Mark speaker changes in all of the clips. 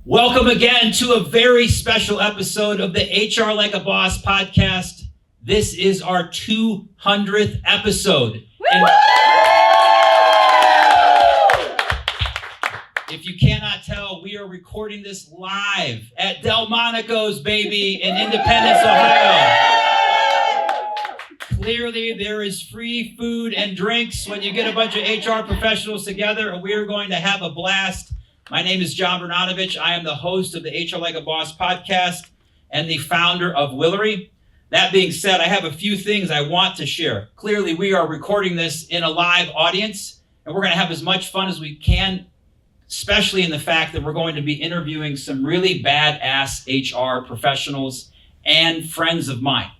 Speaker 1: Welcome again to a very special episode of the HR Like a Boss podcast. This is our 200th episode. And if you cannot tell, we are recording this live at Delmonico's, baby, in Independence, Ohio. Clearly, there is free food and drinks when you get a bunch of HR professionals together, and we are going to have a blast. My name is Joe Szafraniec. I am the host of the HR Like a Boss podcast and the founder of Willery. That being said, I have a few things I want to share. Clearly, we are recording this in a live audience, and we're going to have as much fun as we can, especially in the fact that we're going to be interviewing some really badass HR professionals and friends of mine.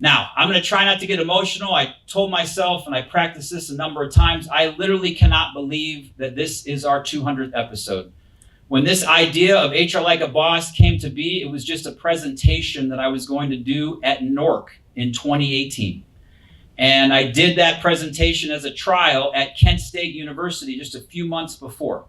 Speaker 1: Now, I'm going to try not to get emotional. I told myself, and I practiced this a number of times, I literally cannot believe that this is our 200th episode. When this idea of HR Like a Boss came to be, it was just a presentation that I was going to do at NORC in 2018. And I did that presentation as a trial at Kent State University just a few months before.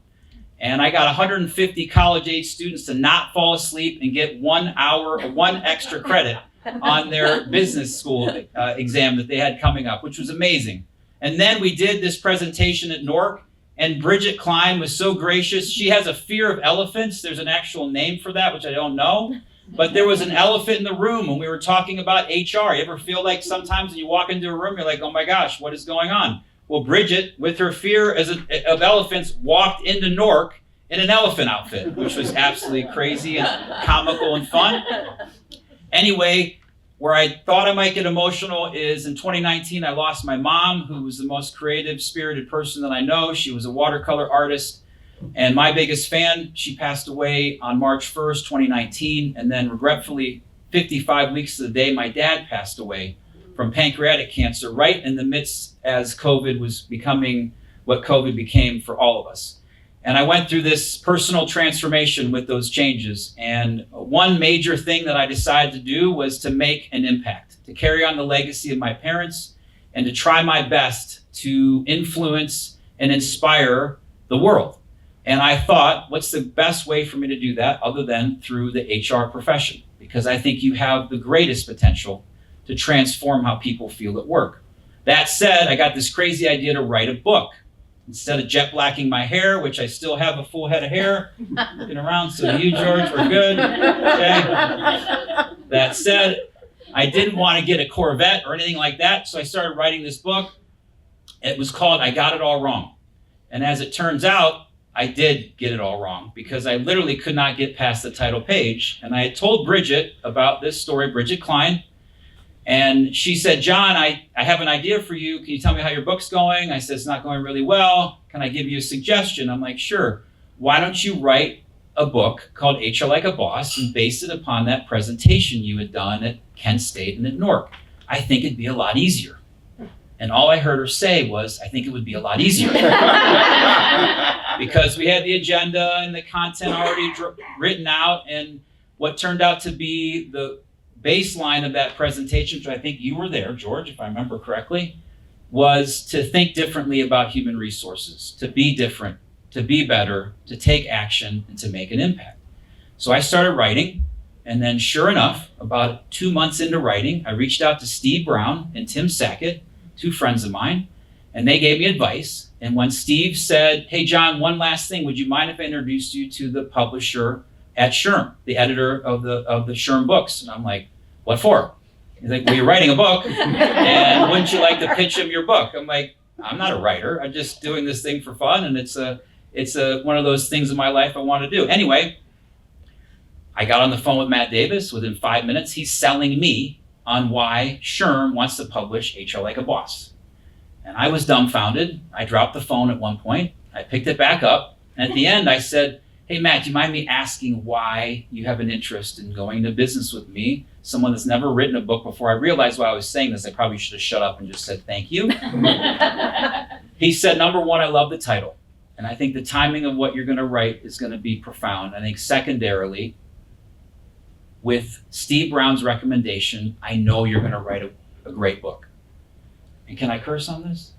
Speaker 1: And I got 150 college-age students to not fall asleep and get 1 hour or one extra credit on their business school exam that they had coming up, which was amazing. And then we did this presentation at NORC, and Bridget Klein was so gracious. She has a fear of elephants. There's an actual name for that, which I don't know. But there was an elephant in the room when we were talking about HR. You ever feel like sometimes when you walk into a room, you're like, oh my gosh, what is going on? Well, Bridget, with her fear of elephants, walked into NORC in an elephant outfit, which was absolutely crazy and comical and fun. Anyway, where I thought I might get emotional is in 2019, I lost my mom, who was the most creative, spirited person that I know. She was a watercolor artist and my biggest fan. She passed away on March 1st, 2019. And then regretfully, 55 weeks to the day, my dad passed away from pancreatic cancer, right in the midst as COVID was becoming what COVID became for all of us. And I went through this personal transformation with those changes. And one major thing that I decided to do was to make an impact, to carry on the legacy of my parents, and to try my best to influence and inspire the world. And I thought, what's the best way for me to do that other than through the HR profession? Because I think you have the greatest potential to transform how people feel at work. That said, I got this crazy idea to write a book. Instead of jet blacking my hair, which I still have a full head of hair, looking around, so you, George, we're good. Okay. That said, I didn't want to get a Corvette or anything like that, so I started writing this book. It was called I Got It All Wrong. And as it turns out, I did get it all wrong because I literally could not get past the title page. And I had told Bridget about this story, Bridget Klein. And she said, John, I have an idea for you. Can you tell me how your book's going? I said, it's not going really well. Can I give you a suggestion? I'm like, sure. Why don't you write a book called HR Like a Boss and base it upon that presentation you had done at Kent State and at NORC? I think it'd be a lot easier. And all I heard her say was, I think it would be a lot easier. Because we had the agenda and the content already written out. And what turned out to be the baseline of that presentation, which I think you were there, George, if I remember correctly, was to think differently about human resources, to be different, to be better, to take action, and to make an impact. So I started writing, and then sure enough, about 2 months into writing, I reached out to Steve Brown and Tim Sackett, two friends of mine, and they gave me advice. And when Steve said, hey, John, one last thing, would you mind if I introduced you to the publisher at SHRM, the editor of the SHRM books? And I'm like, what for? He's like, well, you're writing a book, and wouldn't you like to pitch him your book? I'm like, I'm not a writer. I'm just doing this thing for fun, and it's one of those things in my life I want to do. Anyway, I got on the phone with Matt Davis. Within 5 minutes, he's selling me on why SHRM wants to publish HR Like a Boss. And I was dumbfounded. I dropped the phone at one point. I picked it back up, and at the end, I said, hey, Matt, do you mind me asking why you have an interest in going into business with me? Someone that's never written a book before. I realized while I was saying this, I probably should have shut up and just said, thank you. He said, number one, I love the title. And I think the timing of what you're going to write is going to be profound. I think secondarily, with Steve Brown's recommendation, I know you're going to write a great book. And can I curse on this?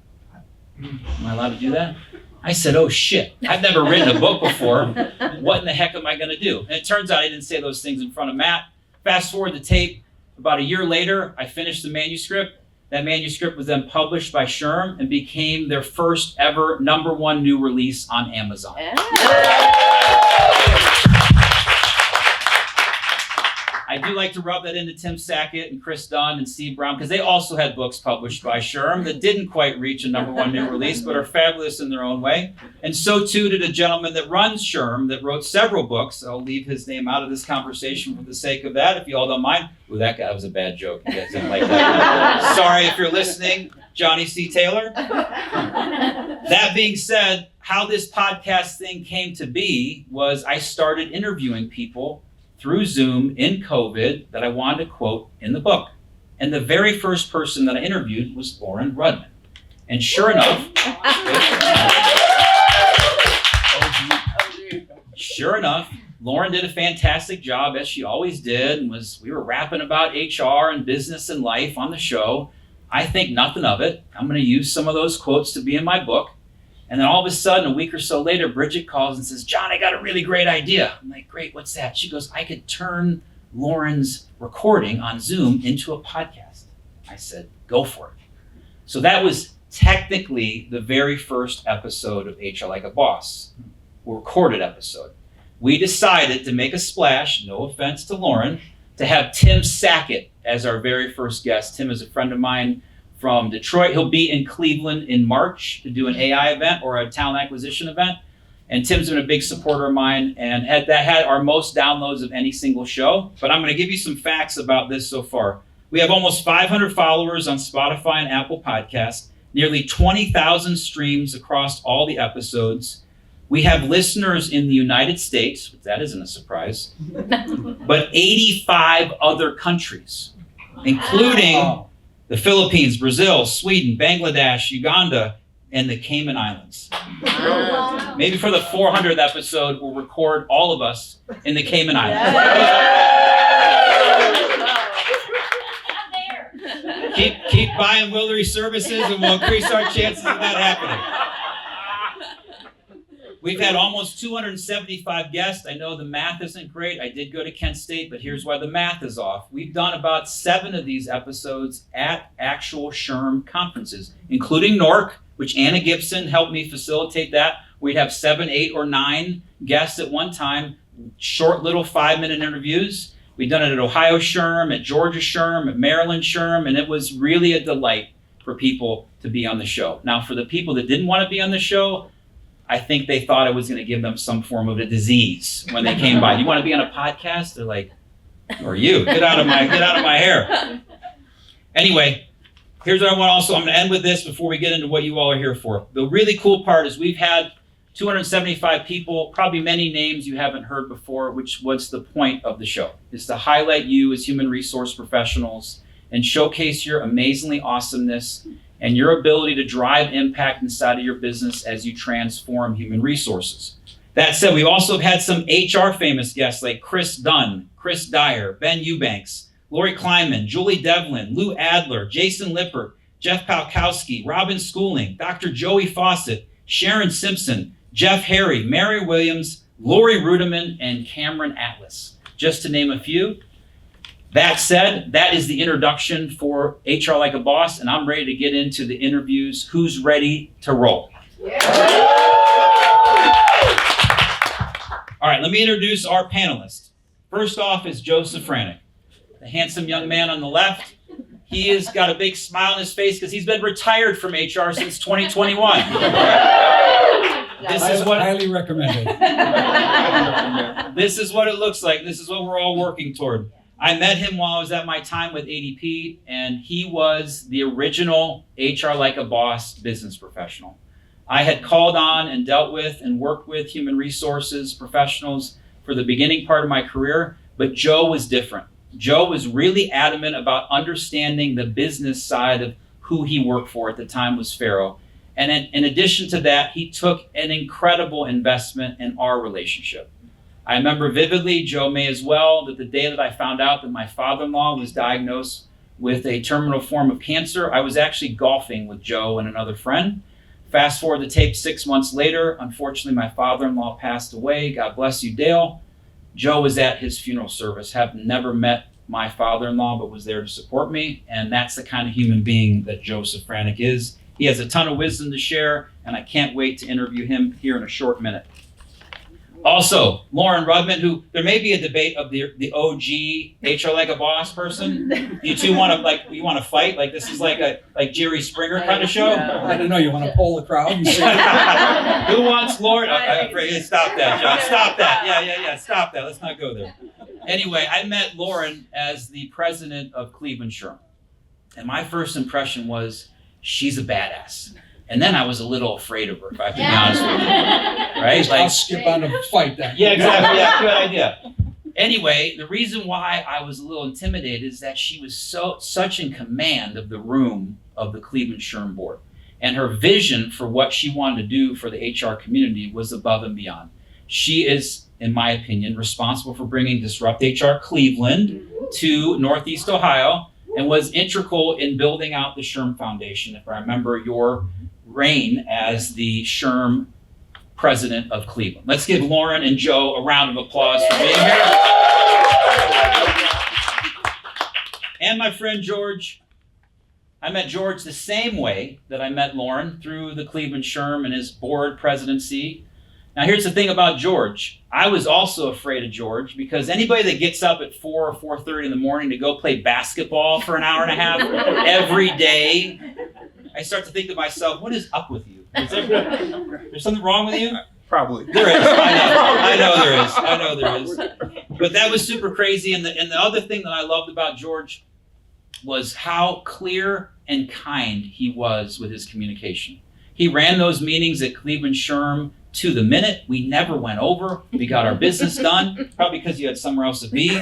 Speaker 1: Am I allowed to do that? I said, oh shit, I've never written a book before. What in the heck am I going to do? And it turns out I didn't say those things in front of Matt. Fast forward the tape, about a year later, I finished the manuscript. That manuscript was then published by SHRM and became their first ever #1 new release on Amazon. I do like to rub that into Tim Sackett and Chris Dunn and Steve Brown, because they also had books published by SHRM that didn't quite reach a #1 new release, but are fabulous in their own way. And so too did a gentleman that runs SHRM that wrote several books. I'll leave his name out of this conversation for the sake of that, if you all don't mind. Ooh, that guy was a bad joke. You guys didn't like that. Sorry if you're listening, Johnny C. Taylor. That being said, how this podcast thing came to be was I started interviewing people through Zoom in COVID that I wanted to quote in the book. And the very first person that I interviewed was Lauren Rudman. And sure enough, Lauren did a fantastic job, as she always did, and we were rapping about HR and business and life on the show. I think nothing of it. I'm going to use some of those quotes to be in my book. And then all of a sudden, a week or so later, Bridget calls and says, John, I got a really great idea. I'm like, great, what's that? She goes, I could turn Lauren's recording on Zoom into a podcast. I said, go for it. So that was technically the very first episode of HR Like a Boss, a recorded episode. We decided to make a splash, no offense to Lauren, to have Tim Sackett as our very first guest. Tim is a friend of mine from Detroit. He'll be in Cleveland in March to do an AI event or a talent acquisition event. And Tim's been a big supporter of mine and had our most downloads of any single show. But I'm going to give you some facts about this so far. We have almost 500 followers on Spotify and Apple Podcasts, nearly 20,000 streams across all the episodes. We have listeners in the United States, but that isn't a surprise, but 85 other countries, including the Philippines, Brazil, Sweden, Bangladesh, Uganda, and the Cayman Islands. Wow. Maybe for the 400th episode, we'll record all of us in the Cayman Islands. Keep buying Willery services and we'll increase our chances of that happening. We've had almost 275 guests. I know the math isn't great. I did go to Kent State, but here's why the math is off. We've done about 7 of these episodes at actual SHRM conferences, including NORC, which Anna Gibson helped me facilitate that. We'd have 7, 8, or 9 guests at one time, short little 5-minute interviews. We've done it at Ohio SHRM, at Georgia SHRM, at Maryland SHRM, and it was really a delight for people to be on the show. Now, for the people that didn't want to be on the show, I think they thought I was going to give them some form of a disease when they came by. You want to be on a podcast? They're like, "Who are you? Get out of my hair." Anyway, here's what I want also. I'm going to end with this before we get into what you all are here for. The really cool part is we've had 275 people, probably many names you haven't heard before, which was the point of the show, is to highlight you as human resource professionals and showcase your amazingly awesomeness and your ability to drive impact inside of your business as you transform human resources. That said, we've also had some HR famous guests like Chris Dunn, Chris Dyer, Ben Eubanks, Lori Kleinman, Julie Devlin, Lou Adler, Jason Lippert, Jeff Palkowski, Robin Schooling, Dr. Joey Fawcett, Sharon Simpson, Jeff Harry, Mary Williams, Lori Rudiman, and Cameron Atlas, just to name a few. That said, that is the introduction for HR Like a Boss, and I'm ready to get into the interviews. Who's ready to roll? Yeah. All right, let me introduce our panelists. First off is Joe Szafraniec, the handsome young man on the left. He has got a big smile on his face because he's been retired from HR since 2021. This is what
Speaker 2: highly recommended.
Speaker 1: This is what it looks like. This is what we're all working toward. I met him while I was at my time with ADP, and he was the original HR Like a Boss business professional. I had called on and dealt with and worked with human resources professionals for the beginning part of my career, but Joe was different. Joe was really adamant about understanding the business side of who he worked for at the time was Faro. And in addition to that, he took an incredible investment in our relationship. I remember vividly, Joe may as well, that the day that I found out that my father-in-law was diagnosed with a terminal form of cancer, I was actually golfing with Joe and another friend. Fast forward the tape 6 months later. Unfortunately, my father-in-law passed away. God bless you, Dale. Joe was at his funeral service. Have never met my father-in-law, but was there to support me. And that's the kind of human being that Joe Szafraniec is. He has a ton of wisdom to share, and I can't wait to interview him here in a short minute. Also, Lauren Rudman, who there may be a debate of the OG HR Like a Boss person. You two want to fight? Like this is like Jerry Springer kind of show?
Speaker 2: I don't know. You want to poll the crowd and see?
Speaker 1: Who wants Lauren? Stop that, John. Stop that. Yeah. Stop that. Let's not go there. Anyway, I met Lauren as the president of Cleveland SHRM. And my first impression was, she's a badass. And then I was a little afraid of her, if I have to be honest with you. Right?
Speaker 2: I'll skip on the fight then.
Speaker 1: Yeah, exactly. Yeah, good idea. Anyway, the reason why I was a little intimidated is that she was such in command of the room of the Cleveland SHRM board. And her vision for what she wanted to do for the HR community was above and beyond. She is, in my opinion, responsible for bringing Disrupt HR Cleveland to Northeast Ohio, and was integral in building out the SHRM Foundation, if I remember your reign as the SHRM president of Cleveland. Let's give Lauren and Joe a round of applause for being here. And my friend George. I met George the same way that I met Lauren, through the Cleveland SHRM and his board presidency. Now here's the thing about George. I was also afraid of George, because anybody that gets up at 4 or 4:30 in the morning to go play basketball for an hour and a half every day, I start to think to myself, what is up with you? There's something wrong with you?
Speaker 3: Probably.
Speaker 1: There is. I know there is. But that was super crazy. And the other thing that I loved about George was how clear and kind he was with his communication. He ran those meetings at Cleveland SHRM to the minute. We never went over. We got our business done, probably because you had somewhere else to be.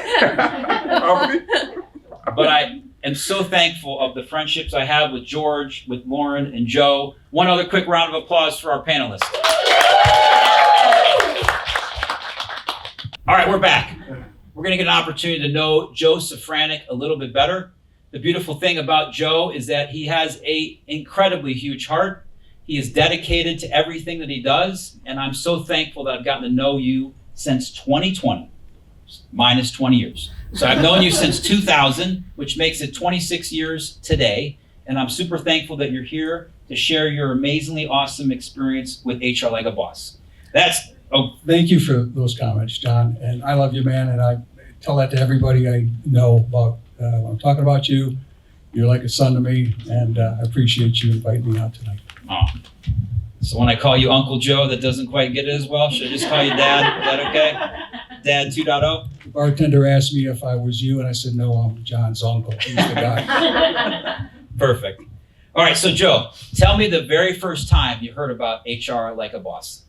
Speaker 1: But I am so thankful of the friendships I have with George, with Lauren, and Joe. One other quick round of applause for our panelists. All right, we're back. We're going to get an opportunity to know Joe Szafraniec a little bit better. The beautiful thing about Joe is that he has an incredibly huge heart. He is dedicated to everything that he does, and I'm so thankful that I've gotten to know you since 2020, minus 20 years. So I've known you since 2000, which makes it 26 years today, and I'm super thankful that you're here to share your amazingly awesome experience with HR Like a Boss.
Speaker 2: Thank you for those comments, John, and I love you, man, and I tell that to everybody I know about when I'm talking about you. You're like a son to me, and I appreciate you inviting me out tonight.
Speaker 1: Oh. So when I call you Uncle Joe, that doesn't quite get it as well? Should I just call you Dad? Is that okay? Dad 2.0?
Speaker 2: The bartender asked me if I was you, and I said, no, I'm John's uncle. He's the guy.
Speaker 1: Perfect. All right, so Joe, tell me the very first time you heard about HR Like a Boss.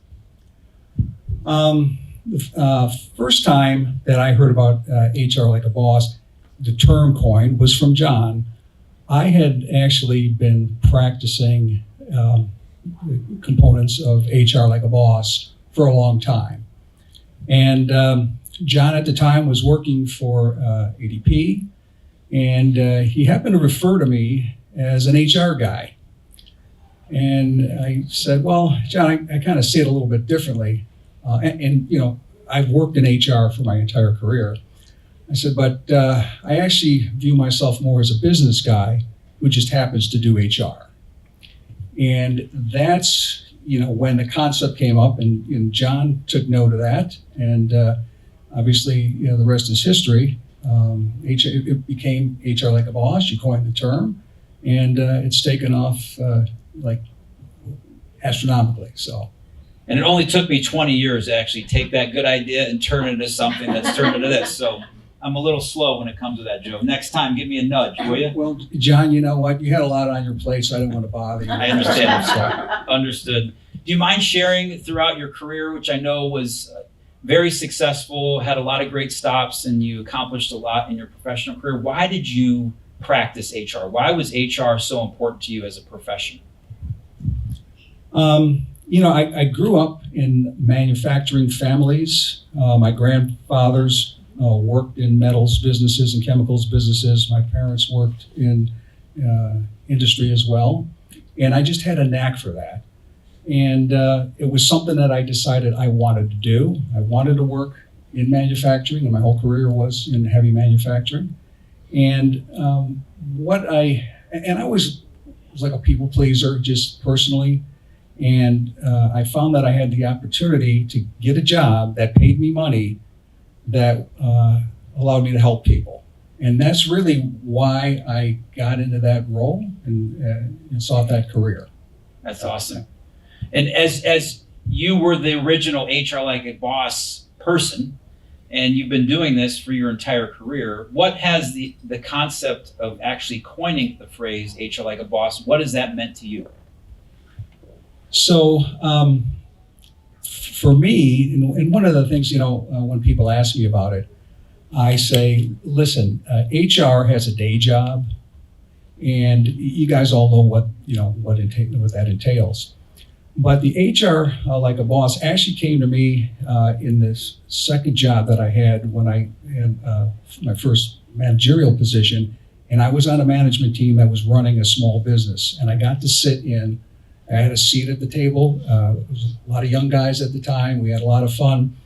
Speaker 2: The first time that I heard about HR Like a Boss, the term coined, was from John. I had actually been practicing components of HR Like a Boss for a long time. And John at the time was working for ADP, and he happened to refer to me as an HR guy. And I said, well, John, I kind of see it a little bit differently. And you know, I've worked in HR for my entire career. I said, but I actually view myself more as a business guy who just happens to do HR. And that's, you know, when the concept came up, and John took note of that. And obviously, you know, the rest is history. It became HR Like a Boss. You coined the term, and it's taken off like astronomically. So.
Speaker 1: And it only took me 20 years to actually take that good idea and turn it into something that's turned into this. So I'm a little slow when it comes to that, Joe. Next time, give me a nudge, will you?
Speaker 2: Well, John, you know what? You had a lot on your plate, so I didn't want to bother you.
Speaker 1: I understand. Understood. Do you mind sharing throughout your career, which I know was very successful, had a lot of great stops, and you accomplished a lot in your professional career? Why did you practice HR? Why was HR so important to you as a profession?
Speaker 2: You know, I grew up in manufacturing families. My grandfathers worked in metals businesses and chemicals businesses. My parents worked in industry as well. And I just had a knack for that. And it was something that I decided I wanted to do. I wanted to work in manufacturing, and my whole career was in heavy manufacturing. And I was like a people pleaser, just personally. And I found that I had the opportunity to get a job that paid me money that allowed me to help people. And that's really why I got into that role and sought that career.
Speaker 1: That's awesome. And as you were the original HR Like a Boss person, and you've been doing this for your entire career, what has the concept of actually coining the phrase HR Like a Boss, what has that meant to you?
Speaker 2: So for me, and one of the things, when people ask me about it, I say, listen, HR has a day job, and you guys all know what that entails. But the HR Like a Boss actually came to me in this second job that I had when I had my first managerial position, and I was on a management team that was running a small business, and I got to sit in. I had a seat at the table. There was a lot of young guys at the time. We had a lot of fun,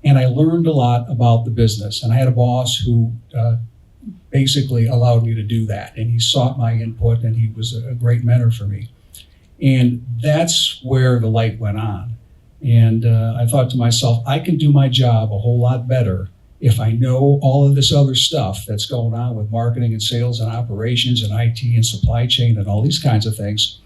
Speaker 2: and I learned a lot about the business. And I had a boss who basically allowed me to do that, and he sought my input, and he was a great mentor for me. And that's where the light went on. And I thought to myself, I can do my job a whole lot better if I know all of this other stuff that's going on with marketing and sales and operations and IT and supply chain and all these kinds of things,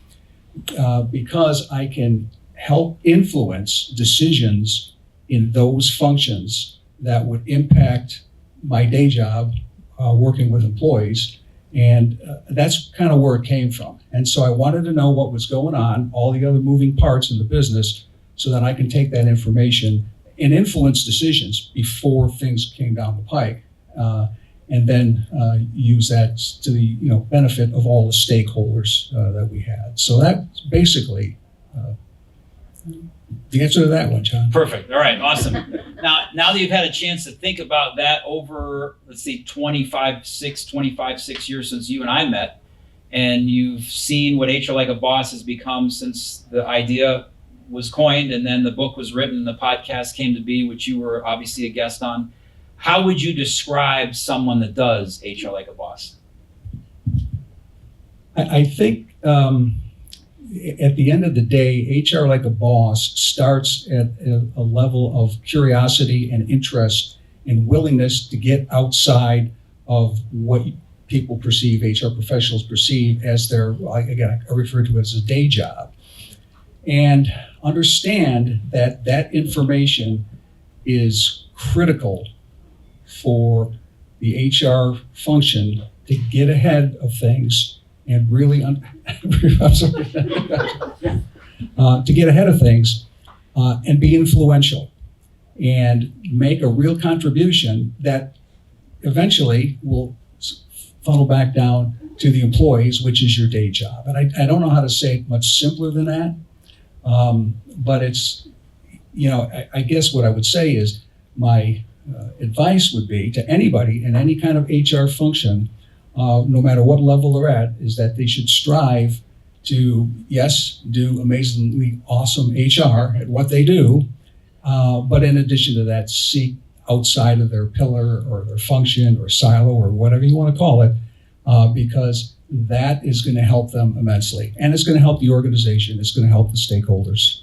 Speaker 2: because I can help influence decisions in those functions that would impact my day job working with employees. And that's kind of where it came from. And so I wanted to know what was going on, all the other moving parts in the business, so that I can take that information and influence decisions before things came down the pike, and then use that to the benefit of all the stakeholders that we had. So that's basically the answer to that one, John.
Speaker 1: Perfect. All right. Awesome. Now that you've had a chance to think about that over, let's see, 25, 6 years since you and I met, and you've seen what HR Like a Boss has become since the idea was coined, and then the book was written, and the podcast came to be, which you were obviously a guest on. How would you describe someone that does HR Like a Boss?
Speaker 2: I think at the end of the day, HR Like a Boss starts at a level of curiosity and interest and willingness to get outside of what people perceive, HR professionals perceive as their, again, I refer to it as a day job. And understand that that information is critical for the HR function to get ahead of things and really, to get ahead of things and be influential and make a real contribution that eventually will funnel back down to the employees, which is your day job. And I don't know how to say it much simpler than that, but it's, I guess what I would say is my advice would be to anybody in any kind of HR function, no matter what level they're at, is that they should strive to, yes, do amazingly awesome HR at what they do, but in addition to that, seek outside of their pillar or their function or silo or whatever you want to call it, because that is going to help them immensely. And it's going to help the organization. It's going to help the stakeholders.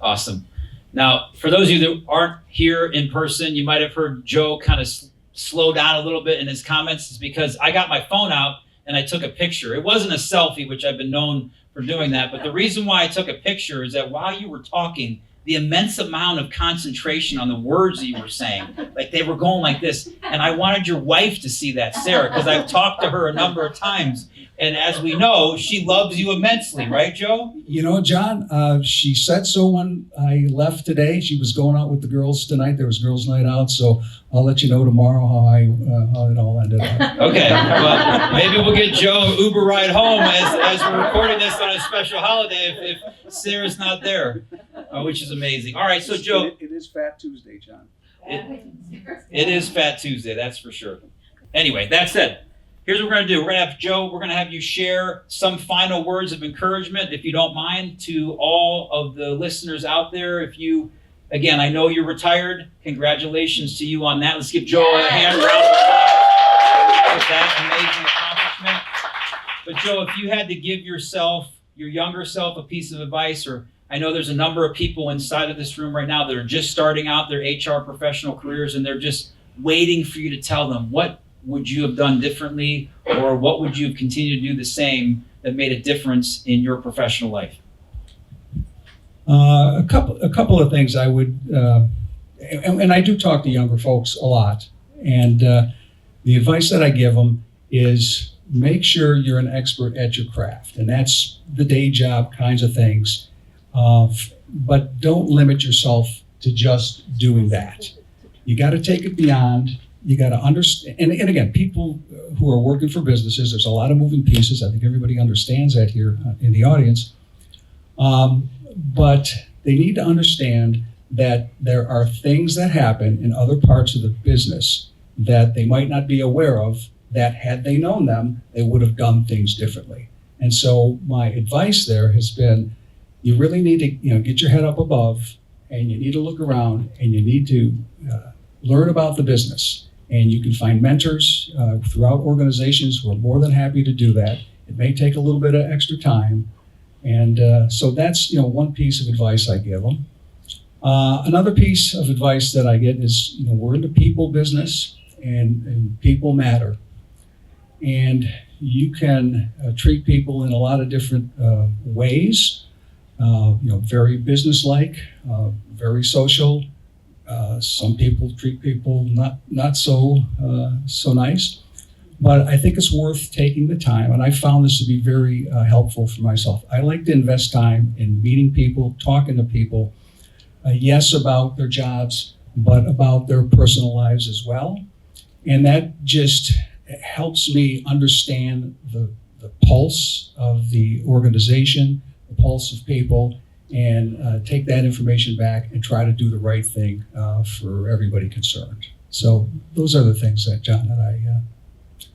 Speaker 1: Awesome. Now, for those of you that aren't here in person, you might have heard Joe kind of slow down a little bit in his comments. It's because I got my phone out and I took a picture. It wasn't a selfie, which I've been known for doing that. But the reason why I took a picture is that while you were talking, the immense amount of concentration on the words that you were saying, like they were going like this. And I wanted your wife to see that, Sarah, because I've talked to her a number of times. And as we know, she loves you immensely, right, Joe?
Speaker 2: John, she said so when I left today. She was going out with the girls tonight. There was girls' night out, so I'll let you know tomorrow how it all ended up.
Speaker 1: Okay, well, maybe we'll get Joe an Uber ride home as we're recording this on a special holiday if Sarah's not there, which is amazing. All right, so Joe.
Speaker 2: It is Fat Tuesday, John.
Speaker 1: It is Fat Tuesday, that's for sure. Anyway, that said, Here's what we're going to do. We're going to have Joe, we're going to have you share some final words of encouragement, if you don't mind, to all of the listeners out there. If you, again, I know you're retired. Congratulations to you on that. Let's give Joe a hand round of applause for that amazing accomplishment. But Joe, if you had to give yourself, your younger self, a piece of advice, or I know there's a number of people inside of this room right now that are just starting out their HR professional careers and they're just waiting for you to tell them, what would you have done differently, or what would you have continued to do the same that made a difference in your professional life?
Speaker 2: A couple of things I would, and I do talk to younger folks a lot, and the advice that I give them is make sure you're an expert at your craft, and that's the day job kinds of things, but don't limit yourself to just doing that. You got to take it beyond. You got to understand, and again, people who are working for businesses, there's a lot of moving pieces. I think everybody understands that here in the audience. But they need to understand that there are things that happen in other parts of the business that they might not be aware of, that had they known them, they would have done things differently. And so my advice there has been, you really need to get your head up above, and you need to look around, and you need to learn about the business. And you can find mentors throughout organizations who are more than happy to do that. It may take a little bit of extra time. And so that's one piece of advice I give them. Another piece of advice that I get is, we're in the people business, and people matter. And you can treat people in a lot of different ways, very businesslike, very social. Some people treat people not so nice, but I think it's worth taking the time, and I found this to be very helpful for myself. I like to invest time in meeting people, talking to people, yes, about their jobs, but about their personal lives as well, and that just helps me understand the pulse of the organization, the pulse of people, and take that information back and try to do the right thing for everybody concerned. So those are the things that John and I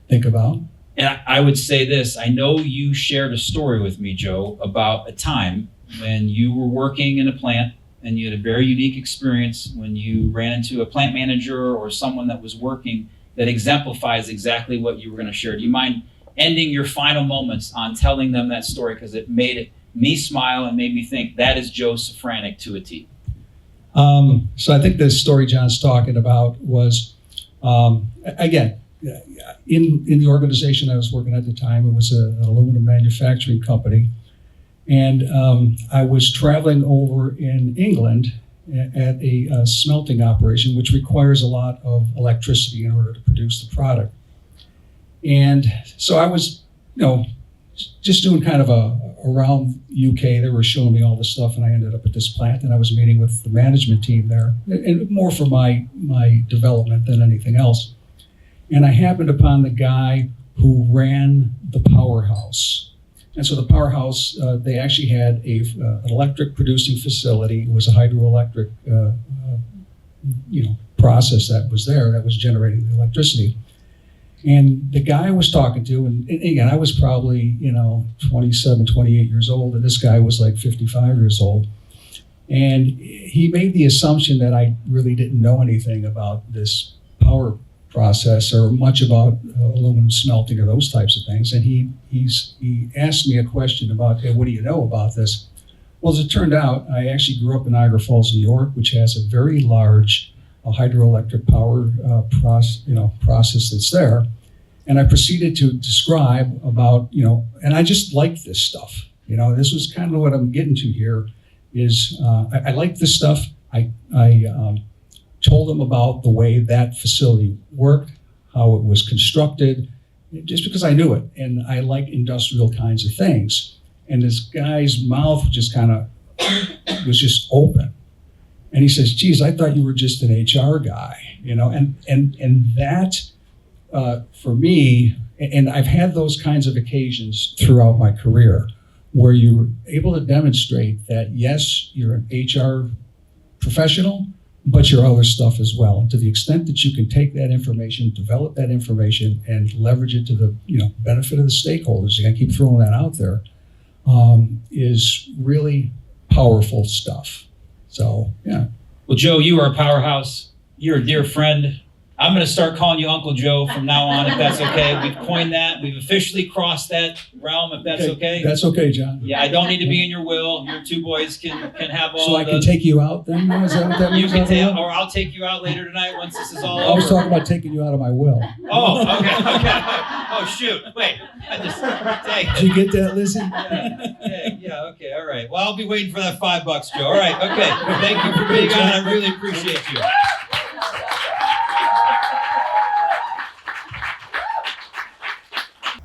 Speaker 2: think about.
Speaker 1: And I would say this, I know you shared a story with me, Joe, about a time when you were working in a plant and you had a very unique experience when you ran into a plant manager or someone that was working that exemplifies exactly what you were going to share. Do you mind ending your final moments on telling them that story? Because it made me smile and made me think that is Joe Szafraniec to a T.
Speaker 2: So I think the story John's talking about was, again, in the organization I was working at the time, it was an aluminum manufacturing company. And I was traveling over in England at a smelting operation, which requires a lot of electricity in order to produce the product. And so I was, just doing kind of around UK. They were showing me all this stuff, and I ended up at this plant, and I was meeting with the management team there, and more for my development than anything else. And I happened upon the guy who ran the powerhouse. And so the powerhouse, they actually had an electric producing facility. It was a hydroelectric process that was there that was generating the electricity. And the guy I was talking to, and again, I was probably, 27, 28 years old, and this guy was like 55 years old. And he made the assumption that I really didn't know anything about this power process or much about aluminum smelting or those types of things. And he asked me a question about, hey, what do you know about this? Well, as it turned out, I actually grew up in Niagara Falls, New York, which has a very large hydroelectric power process that's there. And I proceeded to describe about, and I just liked this stuff. This was kind of what I'm getting to here is I like this stuff. I told them about the way that facility worked, how it was constructed, just because I knew it. And I like industrial kinds of things. And this guy's mouth just kind of was just open. And he says, geez, I thought you were just an HR guy, and that for me, and I've had those kinds of occasions throughout my career where you're able to demonstrate that, yes, you're an HR professional, but your other stuff as well. And to the extent that you can take that information, develop that information, and leverage it to the benefit of the stakeholders, I keep throwing that out there, is really powerful stuff. So, yeah.
Speaker 1: Well, Joe, you are a powerhouse. You're a dear friend. I'm going to start calling you Uncle Joe from now on, if that's okay. We've coined that. We've officially crossed that realm, if that's okay.
Speaker 2: That's okay, John.
Speaker 1: Yeah, I don't need to be in your will. Your two boys can have all.
Speaker 2: So I can take you out then? Is that what that means?
Speaker 1: You can take, or I'll take you out later tonight once this is all over.
Speaker 2: I was talking about taking you out of my will.
Speaker 1: Oh, okay. Oh, shoot. Wait.
Speaker 2: Did you get that, Lizzie?
Speaker 1: Yeah, okay, all right. Well, I'll be waiting for that $5, Joe. All right, okay. Thank you for being on. I really appreciate you.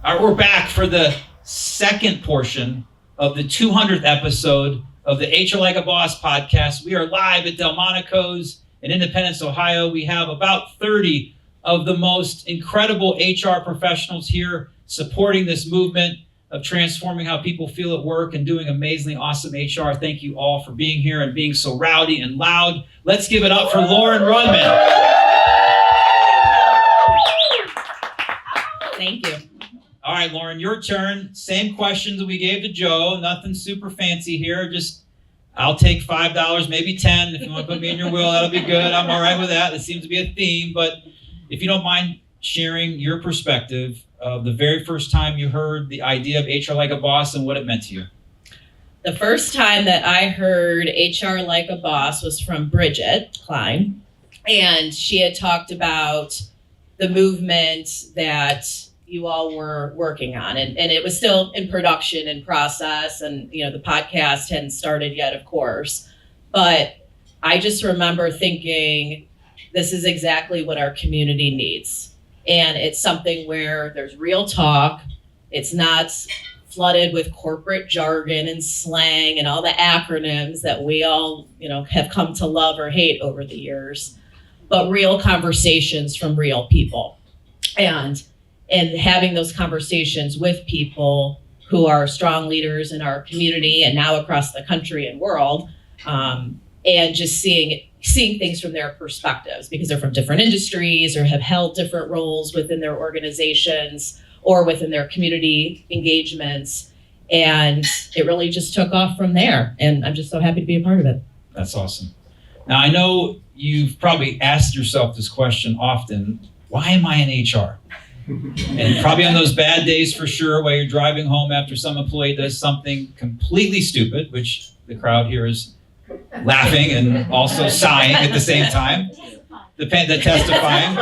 Speaker 1: All right, we're back for the second portion of the 200th episode of the HR Like a Boss podcast. We are live at Delmonico's in Independence, Ohio. We have about 30 of the most incredible HR professionals here supporting this movement of transforming how people feel at work and doing amazingly awesome HR. Thank you all for being here and being so rowdy and loud. Let's give it up for Lauren Rudman.
Speaker 3: Thank you.
Speaker 1: All right, Lauren, your turn. Same questions that we gave to Joe. Nothing super fancy here. Just, I'll take $5, maybe 10. If you want to put me in your will, that'll be good. I'm all right with that. It seems to be a theme. But if you don't mind sharing your perspective of the very first time you heard the idea of HR Like a Boss and what it meant to you.
Speaker 3: The first time that I heard HR Like a Boss was from Bridget Klein. And she had talked about the movement that you all were working on. And it was still in production and process. And, the podcast hadn't started yet, of course. But I just remember thinking, this is exactly what our community needs. And it's something where there's real talk. It's not flooded with corporate jargon and slang and all the acronyms that we all, have come to love or hate over the years, but real conversations from real people. And having those conversations with people who are strong leaders in our community and now across the country and world, and just seeing things from their perspectives, because they're from different industries or have held different roles within their organizations or within their community engagements. And it really just took off from there. And I'm just so happy to be a part of it.
Speaker 1: That's awesome. Now, I know you've probably asked yourself this question often, why am I in HR? And probably on those bad days for sure, while you're driving home after some employee does something completely stupid, which the crowd here is laughing and also sighing at the same time, the testifying.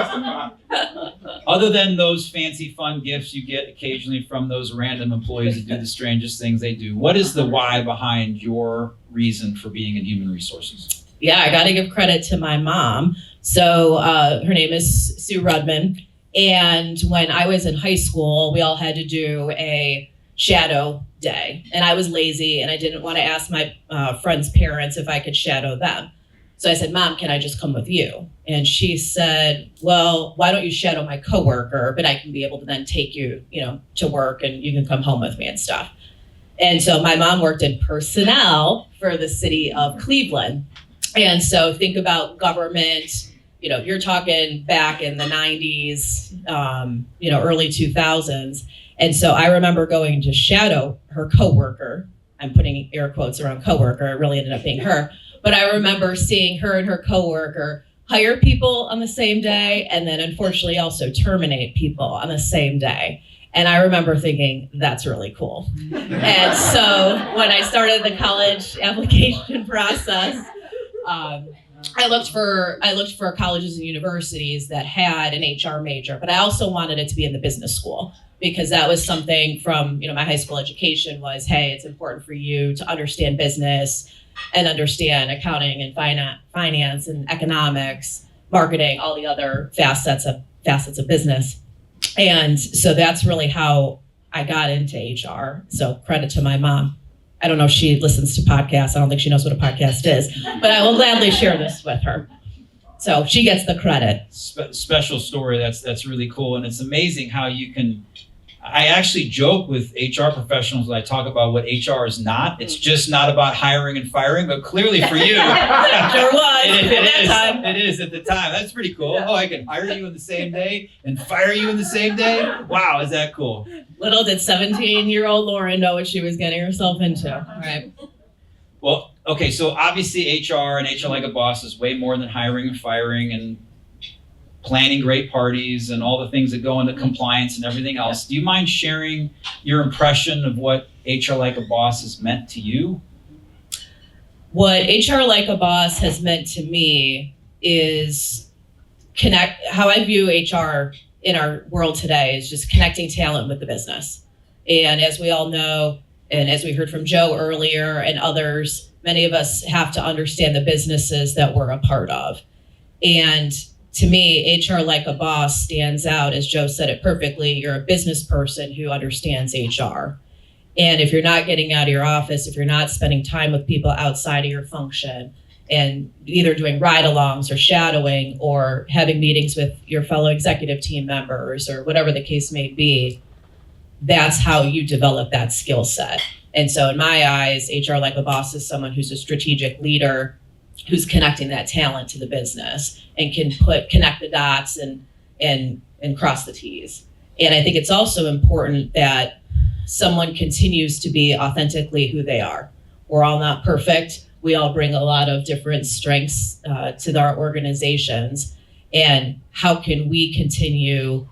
Speaker 1: Other than those fancy fun gifts you get occasionally from those random employees that do the strangest things they do, what is the why behind your reason for being in human resources?
Speaker 3: Yeah, I got to give credit to my mom. So her name is Sue Rudman. And when I was in high school, we all had to do a shadow day. And I was lazy and I didn't want to ask my friends' parents if I could shadow them. So I said, Mom, can I just come with you? And she said, well, why don't you shadow my coworker, but I can be able to then take you, to work and you can come home with me and stuff. And so my mom worked in personnel for the city of Cleveland. And so think about government. You're talking back in the 90s, early 2000s. And so I remember going to shadow her coworker. I'm putting air quotes around coworker. It really ended up being her. But I remember seeing her and her coworker hire people on the same day and then unfortunately also terminate people on the same day. And I remember thinking, that's really cool. And so when I started the college application process, I looked for colleges and universities that had an HR major, but I also wanted it to be in the business school because that was something from, my high school education was, hey, it's important for you to understand business and understand accounting and finance and economics, marketing, all the other facets of business. And so that's really how I got into HR. So credit to my mom. I don't know if she listens to podcasts. I don't think she knows what a podcast is, but I will gladly share this with her. So she gets the credit.
Speaker 1: Special story. That's really cool. And it's amazing how you can I actually joke with HR professionals when I talk about what HR is not. It's just not about hiring and firing, but clearly for you,
Speaker 3: Sure was.
Speaker 1: it is at the time. That's pretty cool. Oh, I can hire you in the same day and fire you in the same day? Wow, is that cool?
Speaker 3: Little did 17-year-old Lauren know what she was getting herself into. Right.
Speaker 1: Well, okay, so obviously HR and HR Like a Boss is way more than hiring and firing and planning great parties and all the things that go into compliance and everything else. Do you mind sharing your impression of what HR Like a Boss has meant to you?
Speaker 3: What HR Like a Boss has meant to me is how I view HR in our world today is just connecting talent with the business. And as we all know, and as we heard from Joe earlier and others, many of us have to understand the businesses that we're a part of. And to me, HR Like a Boss stands out, as Joe said it perfectly. You're a business person who understands HR. And if you're not getting out of your office, if you're not spending time with people outside of your function and either doing ride-alongs or shadowing or having meetings with your fellow executive team members or whatever the case may be, that's how you develop that skill set. And so in my eyes, HR Like a Boss is someone who's a strategic leader who's connecting that talent to the business and can connect the dots and cross the T's. And I think it's also important that someone continues to be authentically who they are. We're all not perfect. We all bring a lot of different strengths to our organizations. And how can we continue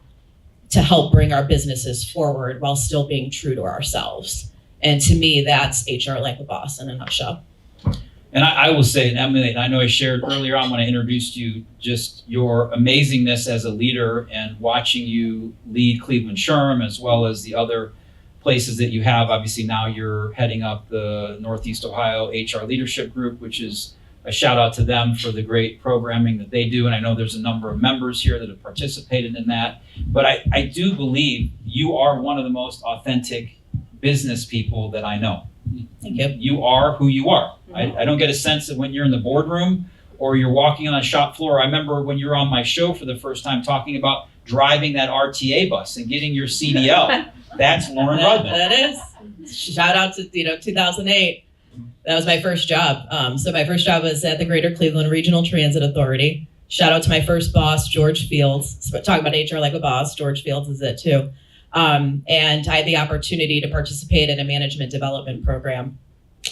Speaker 3: to help bring our businesses forward while still being true to ourselves? And to me, that's HR Like a Boss in a nutshell.
Speaker 1: And I will say, and Emily, I know I shared earlier on when I introduced you, just your amazingness as a leader and watching you lead Cleveland Sherm as well as the other places that you have. Obviously now you're heading up the Northeast Ohio HR Leadership Group, which is a shout out to them for the great programming that they do. And I know there's a number of members here that have participated in that. But I do believe you are one of the most authentic business people that I know.
Speaker 3: Thank you.
Speaker 1: You are who you are. I don't get a sense that when you're in the boardroom or you're walking on a shop floor. I remember when you were on my show for the first time talking about driving that RTA bus and getting your CDL. That's Lauren Rudman.
Speaker 3: That is. Shout out to 2008. That was my first job. So my first job was at the Greater Cleveland Regional Transit Authority. Shout out to my first boss, George Fields. So talking about HR Like a Boss, George Fields is it too. And I had the opportunity to participate in a management development program.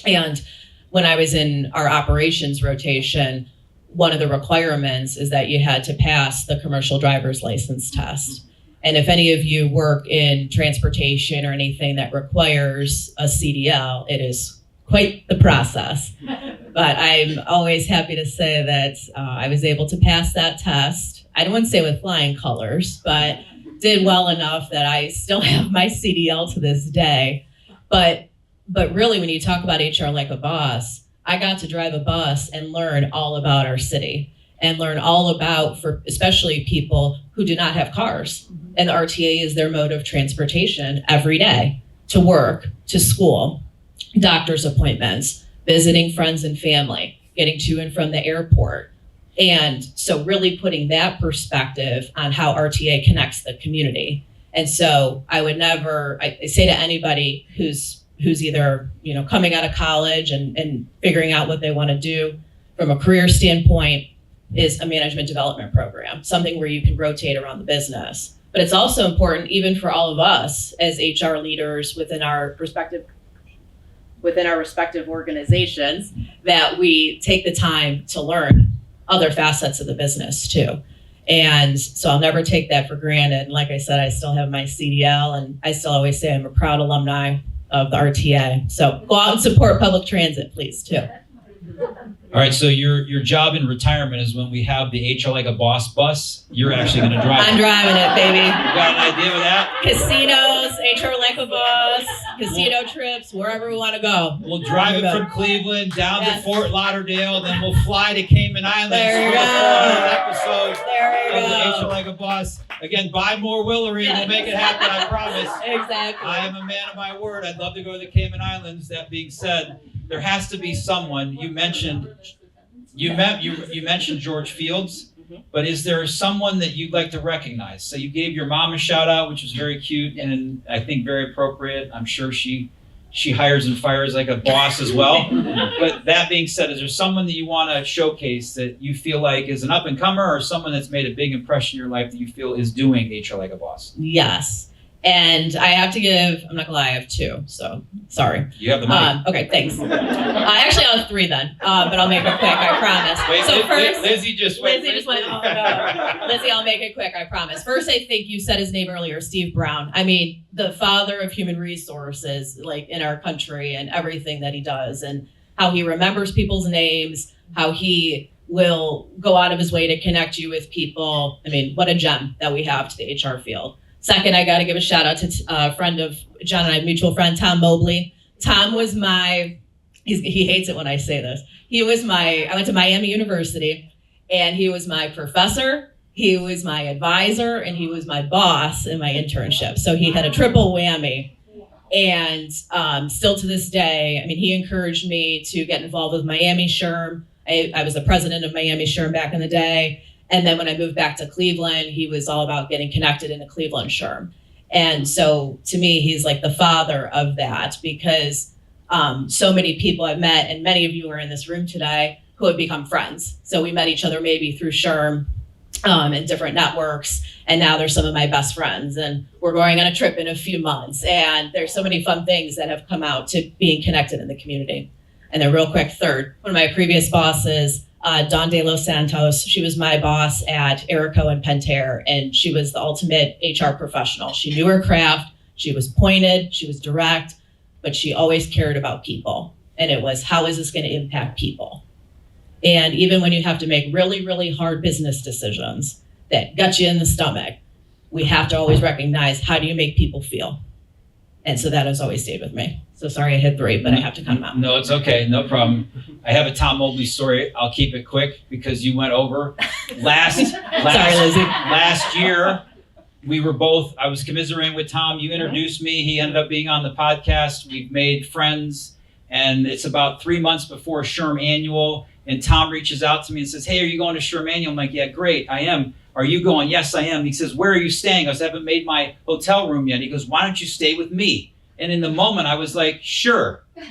Speaker 3: And when I was in our operations rotation, one of the requirements is that you had to pass the commercial driver's license test. And if any of you work in transportation or anything that requires a CDL, it is quite the process. But I'm always happy to say that I was able to pass that test. I don't want to say with flying colors, but did well enough that I still have my CDL to this day. But really, when you talk about HR Like a Boss, I got to drive a bus and learn all about our city and learn all about, for especially people who do not have cars. And the RTA is their mode of transportation every day to work, to school, doctor's appointments, visiting friends and family, getting to and from the airport. And so really putting that perspective on how RTA connects the community. And so I say to anybody who's either, coming out of college and figuring out what they want to do from a career standpoint, is a management development program, something where you can rotate around the business. But it's also important, even for all of us as HR leaders within our respective organizations, that we take the time to learn other facets of the business too. And so I'll never take that for granted. And like I said, I still have my CDL, and I still always say I'm a proud alumni of the RTA. So go out and support public transit, please, too.
Speaker 1: All right, so your job in retirement is when we have the HR Like a Boss bus, you're actually going to drive
Speaker 3: I'm
Speaker 1: it.
Speaker 3: driving it, baby.
Speaker 1: You got an idea of that?
Speaker 3: Casinos, HR Like a Boss, casino trips, wherever we want to go.
Speaker 1: We'll drive it from Cleveland down to
Speaker 3: Yes.
Speaker 1: Fort Lauderdale, then we'll fly to Cayman Islands
Speaker 3: There you
Speaker 1: for the
Speaker 3: go.
Speaker 1: 400th episode
Speaker 3: There
Speaker 1: of
Speaker 3: you
Speaker 1: the HR
Speaker 3: go.
Speaker 1: Like a Boss. Again, buy more Willery. We'll make it happen, I promise.
Speaker 3: Exactly.
Speaker 1: I am a man of my word. I'd love to go to the Cayman Islands. That being said, there has to be someone. You mentioned George Fields. but is there someone that you'd like to recognize? So you gave your mom a shout out, which was very cute and I think very appropriate. I'm sure she hires and fires like a boss as well. But that being said, is there someone that you want to showcase that you feel like is an up and comer, or someone that's made a big impression in your life that you feel is doing HR like a boss?
Speaker 3: Yes. And I have to give, I'm not gonna lie, I have two, so sorry.
Speaker 1: You have the mic.
Speaker 3: Okay, thanks. Actually, I'll have three then, but I'll make it quick, I promise.
Speaker 1: Wait,
Speaker 3: So first,
Speaker 1: Lizzie just went,
Speaker 3: oh no. Lizzie, I'll make it quick, I promise. First, I think you said his name earlier, Steve Brown. I mean, the father of human resources, like in our country, and everything that he does, and how he remembers people's names, how he will go out of his way to connect you with people. I mean, what a gem that we have to the HR field. Second, I got to give a shout out to a friend of John and I, mutual friend, Tom Mobley. Tom was he hates it when I say this. I went to Miami University, and he was my professor, he was my advisor, and he was my boss in my internship. So he had a triple whammy. And still to this day, I mean, he encouraged me to get involved with Miami SHRM. I was the president of Miami SHRM back in the day. And then when I moved back to Cleveland, he was all about getting connected in the Cleveland SHRM. And so to me, he's like the father of that, because so many people I've met, and many of you are in this room today, who have become friends. So we met each other maybe through SHRM and different networks. And now they're some of my best friends. And we're going on a trip in a few months. And there's so many fun things that have come out to being connected in the community. And then real quick, third, one of my previous bosses, Dawn De Los Santos, she was my boss at Erico and Pentair, and she was the ultimate HR professional. She knew her craft, she was pointed, she was direct, but she always cared about people. And it was, how is this going to impact people? And even when you have to make really, really hard business decisions that gut you in the stomach, we have to always recognize, how do you make people feel? And so that has always stayed with me. So sorry I hit three, but I have to come out.
Speaker 1: No, it's okay. No problem. I have a Tom Mobley story. I'll keep it quick because you went over. Last year, I was commiserating with Tom. You introduced me. He ended up being on the podcast. We've made friends. And it's about 3 months before SHRM Annual. And Tom reaches out to me and says, hey, are you going to SHRM Annual? I'm like, yeah, great. I am. Are you going? Yes, I am. He says, where are you staying? I haven't made my hotel room yet. He goes, why don't you stay with me? And in the moment, I was like, sure. And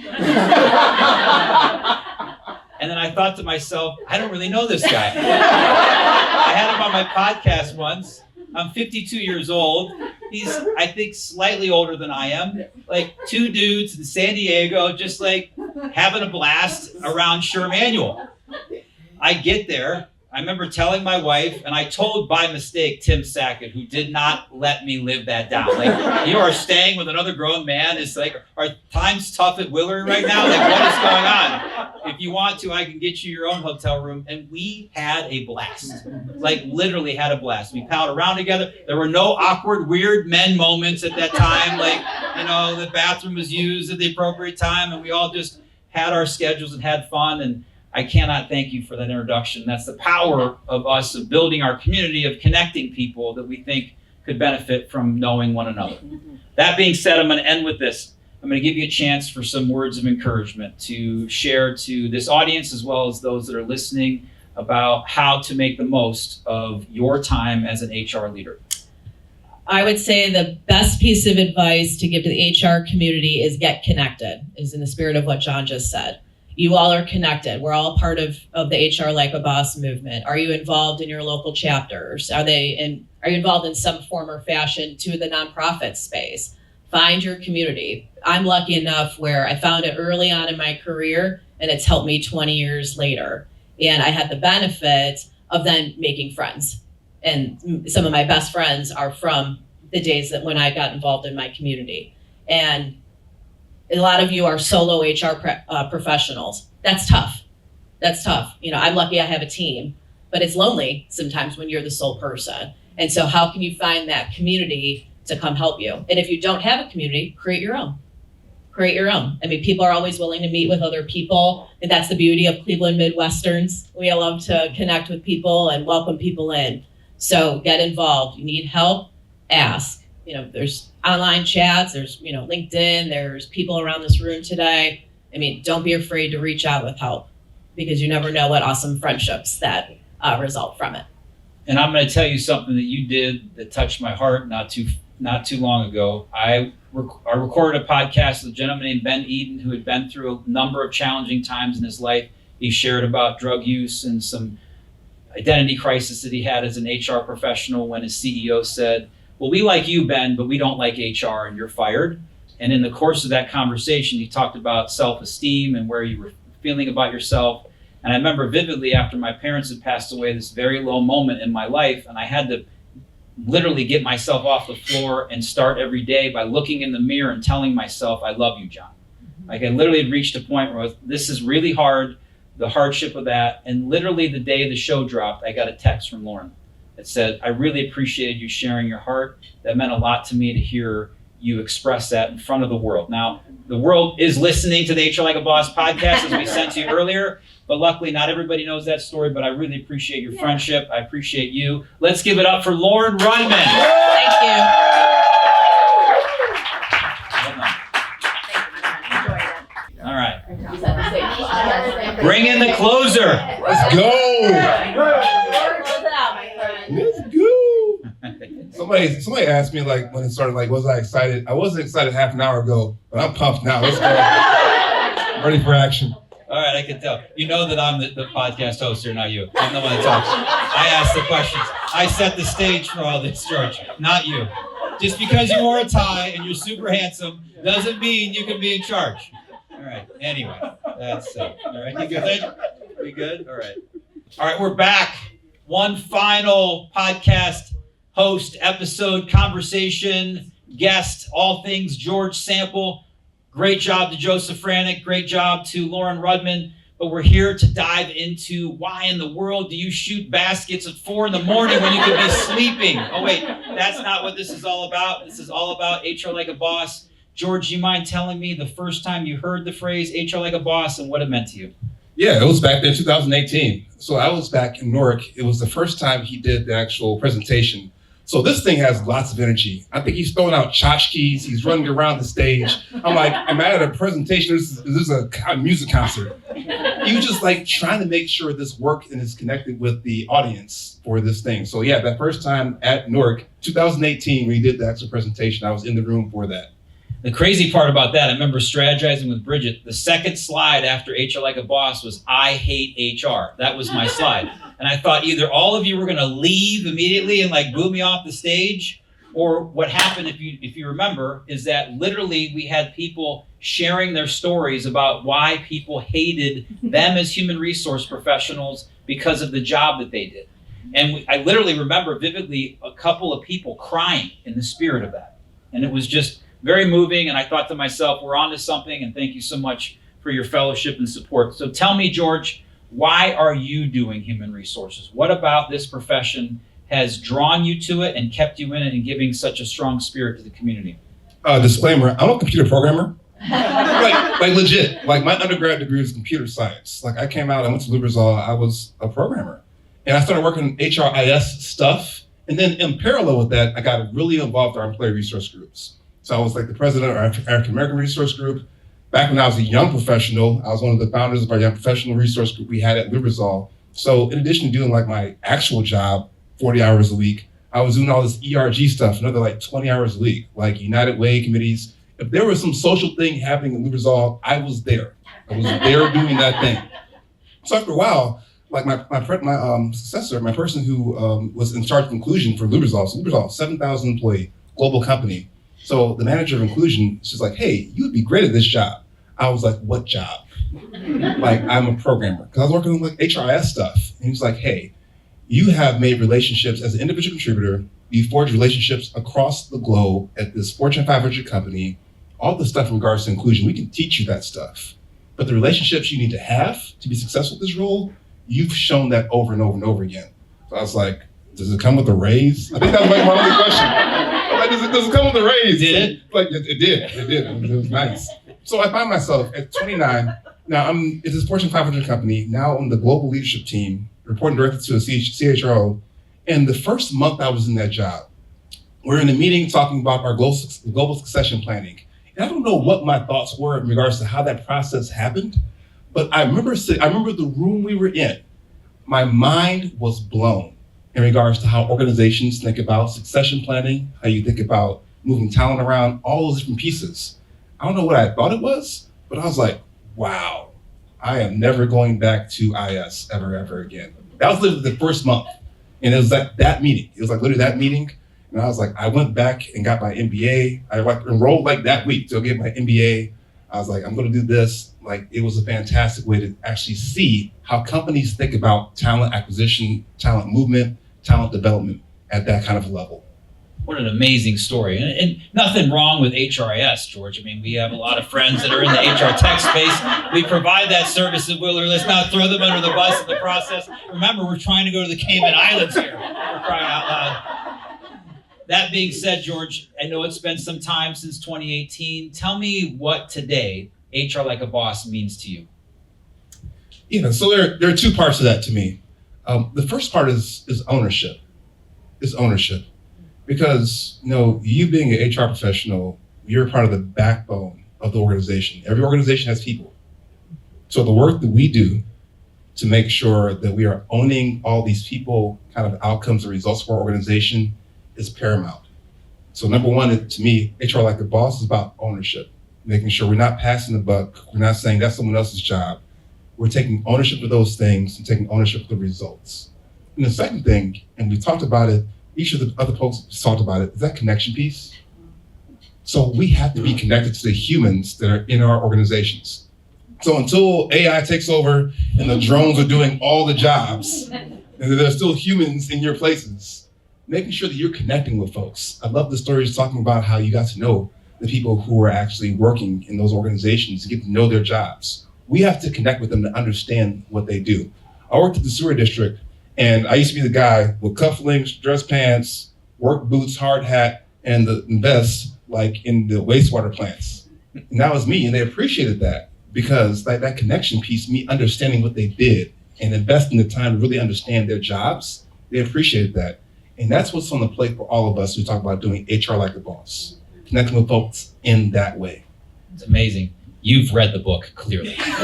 Speaker 1: then I thought to myself, I don't really know this guy. I had him on my podcast once. I'm 52 years old. He's, I think, slightly older than I am. Like two dudes in San Diego, just like having a blast around SHRM Annual. I get there. I remember telling my wife, and I told by mistake Tim Sackett, who did not let me live that down. Like, you are staying with another grown man. It's like, are times tough at Willery right now? Like, what is going on? If you want to, I can get you your own hotel room. And we had a blast. Like, literally had a blast. We palled around together. There were no awkward, weird men moments at that time. Like, the bathroom was used at the appropriate time, and we all just had our schedules and had fun. And I cannot thank you for that introduction. That's the power of us, of building our community, of connecting people that we think could benefit from knowing one another. That being said, I'm going to end with this. I'm going to give you a chance for some words of encouragement to share to this audience, as well as those that are listening, about how to make the most of your time as an HR leader.
Speaker 3: I would say the best piece of advice to give to the HR community is get connected, is in the spirit of what John just said. You all are connected. We're all part of the HR Like a Boss movement. Are you involved in your local chapters? Are you involved in some form or fashion to the nonprofit space? Find your community. I'm lucky enough where I found it early on in my career, and it's helped me 20 years later. And I had the benefit of then making friends. And some of my best friends are from the days that when I got involved in my community. And a lot of you are solo HR professionals. That's tough. I'm lucky I have a team, but it's lonely sometimes when you're the sole person. And so how can you find that community to come help you? And if you don't have a community, create your own. I mean, people are always willing to meet with other people. And that's the beauty of Cleveland Midwesterns. We love to connect with people and welcome people in. So get involved. You need help, ask. There's online chats, there's, LinkedIn, there's people around this room today. I mean, don't be afraid to reach out with help, because you never know what awesome friendships that result from it.
Speaker 1: And I'm going to tell you something that you did that touched my heart not too long ago. I recorded a podcast with a gentleman named Ben Eden who had been through a number of challenging times in his life. He shared about drug use and some identity crisis that he had as an HR professional when his CEO said, well, we like you, Ben, but we don't like HR and you're fired. And in the course of that conversation, he talked about self-esteem and where you were feeling about yourself. And I remember vividly after my parents had passed away, this very low moment in my life, and I had to literally get myself off the floor and start every day by looking in the mirror and telling myself, I love you, John. Like I literally had reached a point where this is really hard, the hardship of that. And literally the day the show dropped, I got a text from Lauren that said, I really appreciated you sharing your heart. That meant a lot to me to hear you express that in front of the world. Now, the world is listening to the HR Like a Boss podcast as we sent to you earlier, but luckily not everybody knows that story, but I really appreciate your friendship. I appreciate you. Let's give it up for Lauren Rudman.
Speaker 3: Thank you.
Speaker 1: All right. Bring in the closer.
Speaker 4: Let's go. Let's go. Somebody asked me like when it started, like, was I excited? I wasn't excited half an hour ago, but I'm pumped now. Let's go. I'm ready for action.
Speaker 1: All right, I can tell. You know that I'm the podcast host here, not you. I'm the one that talks. I ask the questions. I set the stage for all this, George, not you. Just because you wore a tie and you're super handsome doesn't mean you can be in charge. All right, anyway, that's it. All right, you good? We good? All right. All right, we're back. One final podcast host, episode, conversation, guest, all things George Sample. Great job to Joe Szafraniec. Great job to Lauren Rudman. But we're here to dive into why in the world do you shoot baskets at 4 a.m. when you could be sleeping? Oh, wait, that's not what this is all about. This is all about HR Like a Boss. George, you mind telling me the first time you heard the phrase HR Like a Boss and what it meant to you?
Speaker 4: Yeah, it was back in 2018. So I was back in Newark. It was the first time he did the actual presentation. So this thing has lots of energy. I think he's throwing out tchotchkes. He's running around the stage. I'm like, am I at a presentation? This is a music concert. He was just like trying to make sure this worked and is connected with the audience for this thing. So yeah, that first time at Newark, 2018, when he did the actual presentation, I was in the room for that.
Speaker 1: The crazy part about that, I remember strategizing with Bridget. The second slide after HR Like a Boss was, I hate HR. That was my slide. And I thought either all of you were going to leave immediately and like boo me off the stage, or what happened, if you remember, is that literally we had people sharing their stories about why people hated them as human resource professionals because of the job that they did. And I literally remember vividly a couple of people crying in the spirit of that. And it was just very moving, and I thought to myself, we're onto something, and thank you so much for your fellowship and support. So tell me, George, why are you doing human resources? What about this profession has drawn you to it and kept you in it and giving such a strong spirit to the community?
Speaker 4: Disclaimer, I'm a computer programmer. like legit. Like my undergrad degree is computer science. Like I came out, I went to Lubrizol, I was a programmer. And I started working HRIS stuff. And then in parallel with that, I got really involved in our employee resource groups. So I was like the president of our African American resource group. Back when I was a young professional, I was one of the founders of our young professional resource group we had at Lubrizol. So in addition to doing like my actual job, 40 hours a week, I was doing all this ERG stuff, another like 20 hours a week, like United Way committees. If there was some social thing happening at Lubrizol, I was there. I was there doing that thing. So after a while, like my successor, my person who was in charge of inclusion for Lubrizol, so Lubrizol, 7,000 employee global company. So the manager of inclusion is just like, hey, you would be great at this job. I was like, what job? Like, I'm a programmer. Because I was working on like HRIS stuff. And he's like, hey, you have made relationships as an individual contributor. You forged relationships across the globe at this Fortune 500 company. All the stuff in regards to inclusion, we can teach you that stuff. But the relationships you need to have to be successful at this role, you've shown that over and over and over again. So I was like, does it come with a raise? I think that was like my only question. Like, does it come with a raise?
Speaker 1: Did it?
Speaker 4: Like, it did. It was nice. So I find myself at 29. Now it's this Fortune 500 company, now on the global leadership team, reporting directly to a CHRO. And the first month I was in that job, we're in a meeting talking about our global succession planning. And I don't know what my thoughts were in regards to how that process happened, but I remember the room we were in. My mind was blown. in regards to how organizations think about succession planning, how you think about moving talent around, all those different pieces. I don't know what I thought it was, but I was like, wow, I am never going back to IS ever again. That was literally the first month. And it was like that meeting. It was like literally that meeting. And I was like, I went back and got my MBA. I like enrolled like that week to get my MBA. I was like, I'm gonna do this. Like, it was a fantastic way to actually see how companies think about talent acquisition, talent movement, talent development at that kind of level.
Speaker 1: What an amazing story. And nothing wrong with HRIS, George. I mean, we have a lot of friends that are in the HR tech space. We provide that service at Willer. Let's not throw them under the bus in the process. Remember, we're trying to go to the Cayman Islands here. We're crying out loud. That being said, George, I know it's been some time since 2018. Tell me what today HR Like a Boss means to you.
Speaker 4: So there are two parts of that to me. The first part is ownership. It's ownership. Because, you being an HR professional, you're part of the backbone of the organization. Every organization has people. So the work that we do to make sure that we are owning all these people, kind of outcomes and results for our organization is paramount. So number one, to me, HR Like a Boss is about ownership, making sure we're not passing the buck. We're not saying that's someone else's job. We're taking ownership of those things and taking ownership of the results. And the second thing, and we talked about it, each of the other folks talked about it, is that connection piece. So we have to be connected to the humans that are in our organizations. So until AI takes over and the drones are doing all the jobs, and there's still humans in your places, making sure that you're connecting with folks. I love the stories talking about how you got to know the people who are actually working in those organizations to get to know their jobs. We have to connect with them to understand what they do. I worked at the sewer district, and I used to be the guy with cufflinks, dress pants, work boots, hard hat, and the vest, like in the wastewater plants. And that was me, and they appreciated that because that connection piece, me understanding what they did and investing the time to really understand their jobs, they appreciated that. And that's what's on the plate for all of us who talk about doing HR Like a Boss, connecting with folks in that way.
Speaker 1: It's amazing. You've read the book, clearly. Thank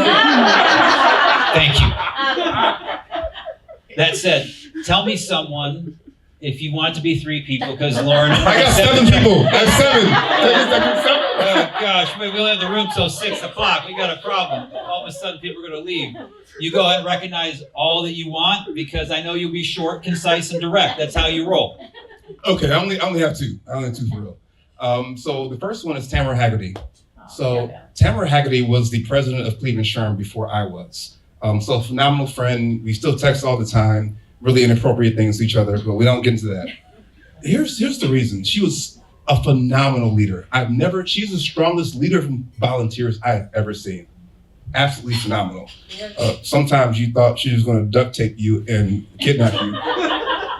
Speaker 1: you. That said, tell me someone, if you want it to be 3 people, because Lauren...
Speaker 4: I got 7 people. I have 7.
Speaker 1: Oh, gosh, we only have the room till 6 o'clock. We got a problem. All of a sudden, people are going to leave. You go ahead and recognize all that you want, because I know you'll be short, concise, and direct. That's how you roll.
Speaker 4: Okay, I only have 2. I only have 2 for real. So the first one is Tamara Haggerty. So Tamara Haggerty was the president of Cleveland Sherm before I was. So a phenomenal friend. We still text all the time, really inappropriate things to each other, but we don't get into that. Here's the reason. She was a phenomenal leader. She's the strongest leader of volunteers I have ever seen. Absolutely phenomenal. Sometimes you thought she was going to duct tape you and kidnap you.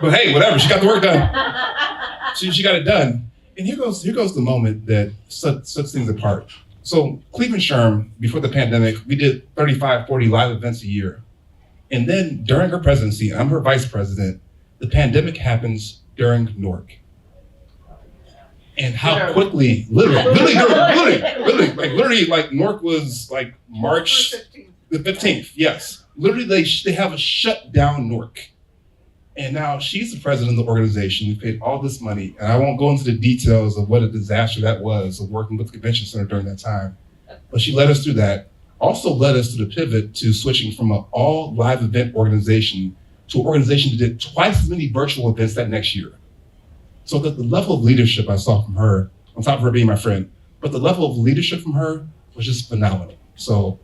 Speaker 4: But hey, whatever, she got the work done. She got it done. And here goes the moment that sets things apart. So Cleveland Sherm, before the pandemic, we did 35, 40 live events a year. And then during her presidency, I'm her vice president, the pandemic happens during NORC. And how quickly, literally, like NORC was like March the 15th, yes. Literally, they have a shut down NORC. And now she's the president of the organization. We paid all this money. And I won't go into the details of what a disaster that was of working with the convention center during that time. But she led us through that. Also led us to the pivot to switching from an all live event organization to an organization that did twice as many virtual events that next year. So that the level of leadership I saw from her, on top of her being my friend, but the level of leadership from her was just phenomenal. So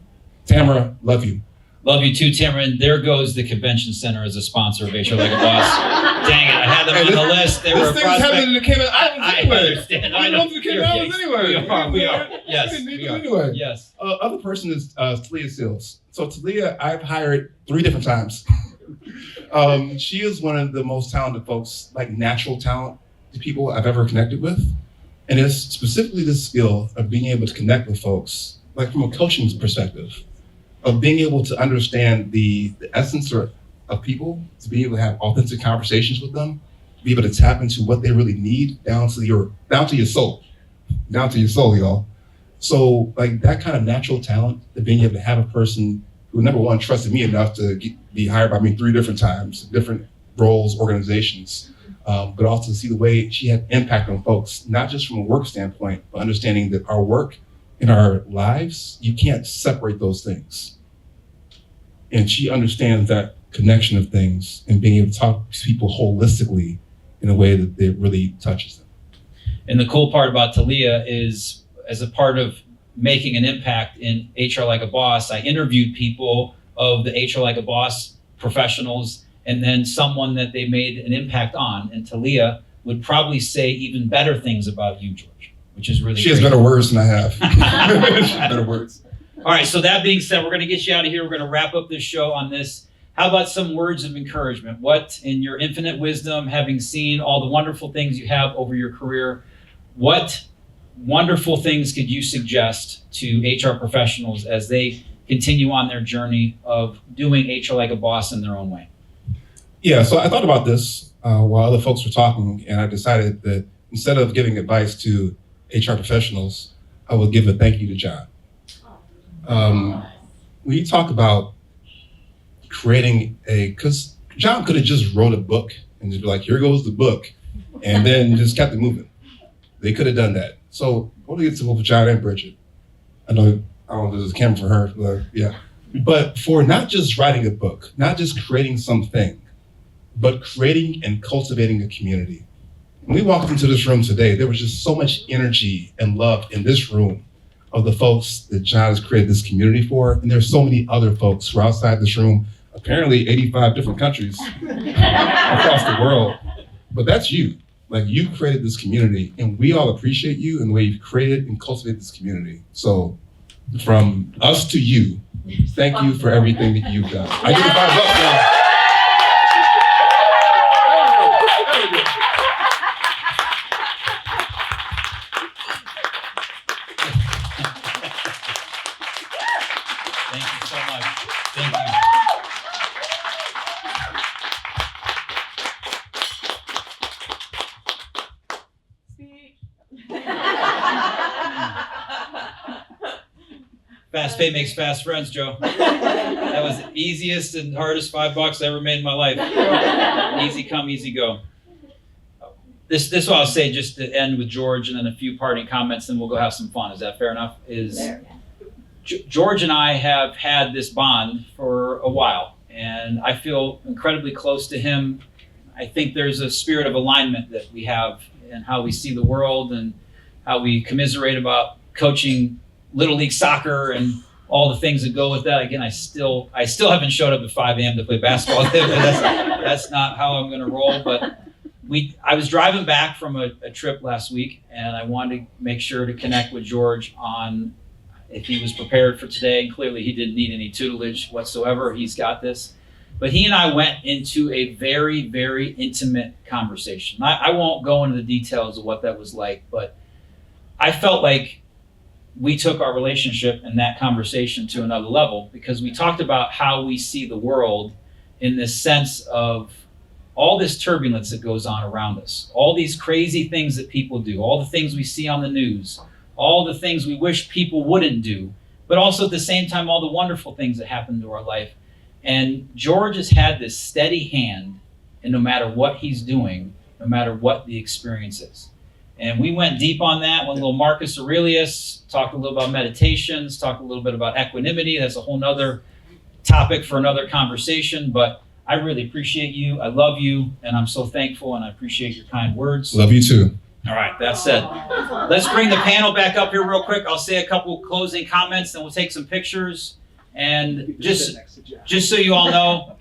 Speaker 4: Tamara, love you.
Speaker 1: Love you too, Tamara. And there goes the convention center as a sponsor of HR Like a Boss. Dang it, I had them on the list. They were a prospect.
Speaker 4: Happening in the Cayman Islands anyway.
Speaker 1: I understand. I know.
Speaker 4: The Cayman Islands anyway.
Speaker 1: We are. Yes, we are.
Speaker 4: Anyway.
Speaker 1: Yes.
Speaker 4: Other person is Talia Seals. So Talia, I've hired 3 different times. She is one of the most talented folks, like natural talent to people I've ever connected with. And it's specifically the skill of being able to connect with folks, like from a coaching perspective, of being able to understand the essence of people, to be able to have authentic conversations with them, to be able to tap into what they really need down to your soul, y'all. So like that kind of natural talent, of being able to have a person who, number one, trusted me enough to be hired by me 3 different times, different roles, organizations, but also to see the way she had impact on folks, not just from a work standpoint, but understanding that our work and our lives, you can't separate those things. And she understands that connection of things and being able to talk to people holistically in a way that it really touches them.
Speaker 1: And the cool part about Talia is, as a part of making an impact in HR Like a Boss, I interviewed people of the HR Like a Boss professionals and then someone that they made an impact on. And Talia would probably say even better things about you, George, which is really
Speaker 4: She has better words than I have. She has better words.
Speaker 1: All right, so that being said, we're going to get you out of here. We're going to wrap up this show on this. How about some words of encouragement? What, in your infinite wisdom, having seen all the wonderful things you have over your career, what wonderful things could you suggest to HR professionals as they continue on their journey of doing HR Like a Boss in their own way?
Speaker 4: Yeah, so I thought about this while other folks were talking, and I decided that instead of giving advice to HR professionals, I would give a thank you to John. When you talk about creating because John could have just wrote a book and just be like, here goes the book, and then just kept it moving. They could have done that. So I want to get to both John and Bridget. I don't know if there's a camera for her, but yeah. But for not just writing a book, not just creating something, but creating and cultivating a community. When we walked into this room today, there was just so much energy and love in this room of the folks that John has created this community for. And there's so many other folks who are outside this room, apparently 85 different countries across the world. But that's you. Like, you created this community, and we all appreciate you and the way you've created and cultivated this community. So from us to you, thank you for everything that you've done. I give it 5 bucks now.
Speaker 1: Thank you so much. Thank you. Fast pay makes fast friends, Joe. That was the easiest and hardest $5 I ever made in my life. Easy come, easy go. This is what I'll say just to end with George, and then a few parting comments, then we'll go have some fun. Is that fair enough? George and I have had this bond for a while, and I feel incredibly close to him. I think there's a spirit of alignment that we have in how we see the world and how we commiserate about coaching Little League soccer and all the things that go with that. Again, I still haven't showed up at 5 a.m. to play basketball. That's not how I'm going to roll. But I was driving back from a trip last week, and I wanted to make sure to connect with George on if he was prepared for today. And clearly, he didn't need any tutelage whatsoever. He's got this. But he and I went into a very, very intimate conversation. I won't go into the details of what that was like, but I felt like we took our relationship and that conversation to another level, because we talked about how we see the world in this sense of all this turbulence that goes on around us, all these crazy things that people do, all the things we see on the news, all the things we wish people wouldn't do, but also at the same time, all the wonderful things that happen to our life. And George has had this steady hand, and no matter what he's doing, no matter what the experience is. And we went deep on that. Went a little Marcus Aurelius, talked a little about meditations, talked a little bit about equanimity. That's a whole nother topic for another conversation. But I really appreciate you. I love you. And I'm so thankful, and I appreciate your kind words.
Speaker 4: Love you too.
Speaker 1: All right, that said, let's bring the panel back up here real quick. I'll say a couple closing comments, then we'll take some pictures. And just so you all know,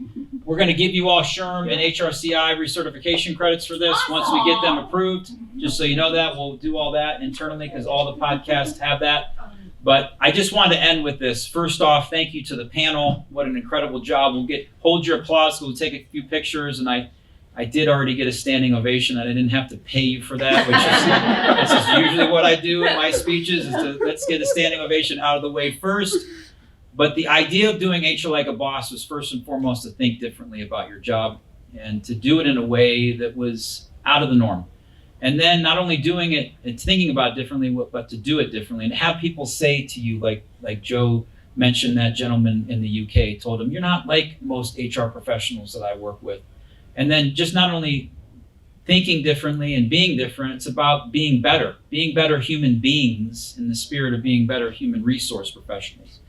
Speaker 1: we're going to give you all SHRM and HRCI recertification credits for this once we get them approved. Just so you know that. We'll do all that internally because all the podcasts have that. But I just wanted to end with this. First off, thank you to the panel. What an incredible job. Hold your applause. We'll take a few pictures. And I did already get a standing ovation, and I didn't have to pay you for that, which is usually what I do in my speeches, is let's get a standing ovation out of the way first. But the idea of doing HR Like a Boss was first and foremost to think differently about your job and to do it in a way that was out of the norm. And then not only doing it and thinking about it differently, but to do it differently and have people say to you, like Joe mentioned, that gentleman in the UK told him, you're not like most HR professionals that I work with. And then just not only thinking differently and being different, it's about being better human beings in the spirit of being better human resource professionals.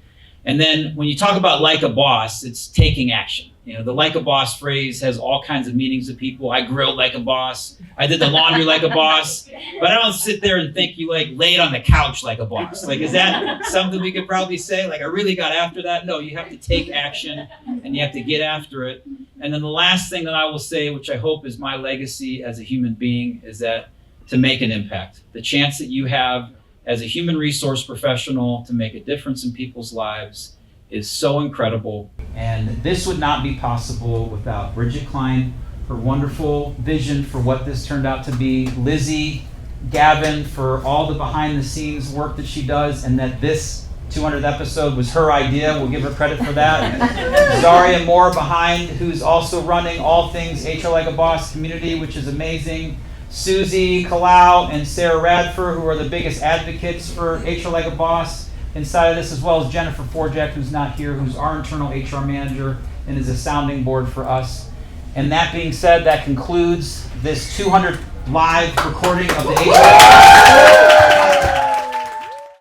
Speaker 1: And then when you talk about like a boss, it's taking action. The like a boss phrase has all kinds of meanings to people. I grilled like a boss. I did the laundry like a boss. But I don't sit there and think you laid on the couch like a boss. Is that something we could probably say? I really got after that? No, you have to take action and you have to get after it. And then the last thing that I will say, which I hope is my legacy as a human being, is that to make an impact. The chance that you have as a human resource professional to make a difference in people's lives is so incredible. And this would not be possible without Bridget Klein, her wonderful vision for what this turned out to be, Lizzie, Gavin, for all the behind the scenes work that she does, and that this 200th episode was her idea. We'll give her credit for that. Zaria Moore behind, who's also running all things HR Like a Boss community, which is amazing. Susie Kalau and Sarah Radford, who are the biggest advocates for HR Like a Boss inside of this, as well as Jennifer Forjak, who's not here, who's our internal HR manager and is a sounding board for us. And that being said, that concludes this 200th live recording of the HR